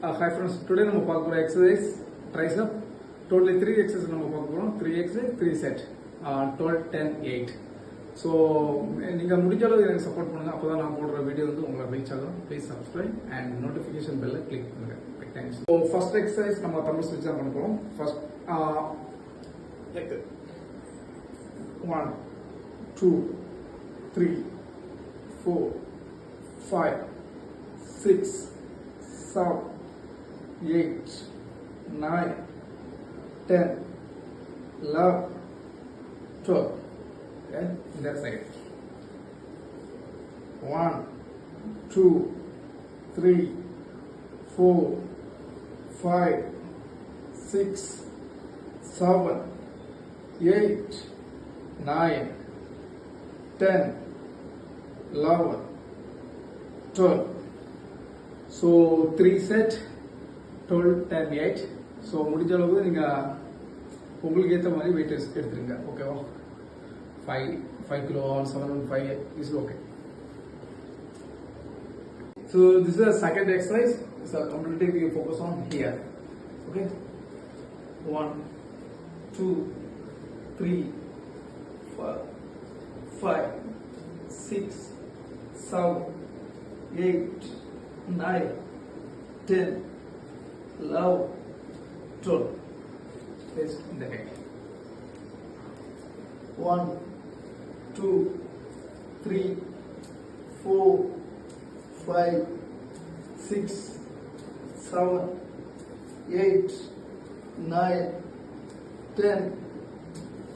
Hi friends, today we will talk exercise tricep. Totally 3 exercises we will talk 3 exercises, 3 set. 12, 10, 8. So, நீங்க முடிஞ்ச அளவு எனக்கு support பண்ணுங்க. அப்பதான் நான் போடுற வீடியோ வந்து உங்களுக்கு ரீச் ஆகும். Please subscribe and notification bell click பண்ணுங்க. Thanks. So, first exercise நம்ம தமிழ் ஸ்விட்ச் தான் பண்ண போறோம். First like that. 1 2 3 4 5 6 7 8 9 10 11 12. Okay, that side. 1 2 3 4 5 6 7 8 9 10 11 12. So 3 set 12 10 8. So முடிஞ்ச அளவு நீங்க உங்களுக்கு ஏத்த மாதிரி weight எடுத்துருங்க. ஓகேவா? 5 kilo or 7.5 is okay. So this is a second exercise. So completely we focus on here. Okay. 1 2 3 4 5 6 7 8 9 10 11 12. Place in the head. 1 2 3 4 5 6 7 8 9 10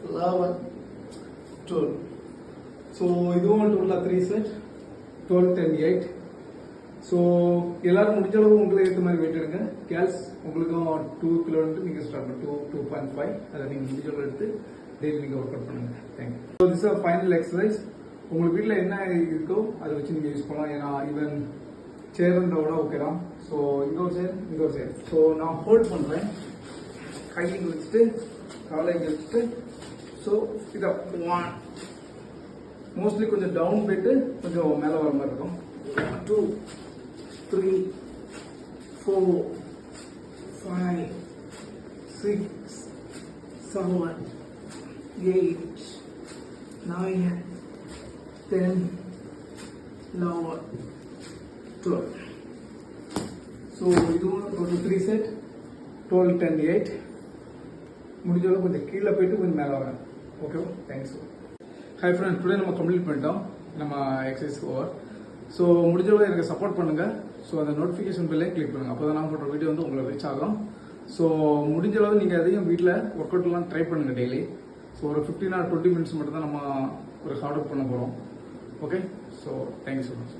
11 12. So இதுவும் டோட்டலா 3 செட் 12 10 8. ஸோ எல்லாரும் முடிஞ்ச அளவு உங்களுக்கு ஏற்ற மாதிரி வெயிட் எடுங்க. கேர்ள்ஸ் உங்களுக்கும் 2 கிலோ நீங்க ஸ்டார்ட் பண்ணி 2.5 அதை நீங்க முடிஞ்ச அளவு எடுத்து டெய்லி நீங்க ஒர்க் அவுட் பண்ணுங்க. Thank you. So this are final exercise. உங்களுக்கு வீட்டில் என்ன இருக்கோ அதை வச்சு நீங்க யூஸ் பண்ணலாம். ஏன்னா ஈவன் சேர் இருந்தால் கூட ஓகே தான். ஸோ இங்க ஒரு சேர். ஸோ நான் ஹோல்ட் பண்றேன். கை இங்க வச்சுட்டு காலை இங்க வச்சுட்டு ஸோ இதை மோஸ்ட்லி கொஞ்சம் டவுன் போயிட்டு கொஞ்சம் மேலே வர மாதிரி இருக்கும். 2 3 4 5 6 7 8 9 10 11 12. So இதுவும் ஒரு 3 செட் 12 10 8. முடிஞ்ச அளவு கொஞ்சம் கீழே போயிட்டு கொஞ்சம் மேலே வரேன். ஓகேவா? தேங்க்ஸ். ஹாய் ஃப்ரெண்ட்ஸ், டுடே நம்ம கம்ப்ளீட் பண்ணிட்டோம் நம்ம எக்ஸசைஸ் ஓவர். ஸோ முடிஞ்ச அளவு எனக்கு சப்போர்ட் பண்ணுங்க. ஸோ அந்த நோட்டிஃபிகேஷன் பெல்லே கிளிக் பண்ணுங்க. அப்போ தான் நான் போடுற வீடியோ வந்து உங்களுக்கு ரீச் ஆகும். ஸோ முடிஞ்ச அளவு நீங்கள் அதையும் வீட்டில் ஒர்க் அவுட்லாம் ட்ரை பண்ணுங்க டெய்லி. ஸோ ஒரு 15 or 20 minutes மட்டும் தான் நம்ம ஒரு ஹார்ட் ஒர்க் பண்ண போகிறோம். Okay, so thank you so much.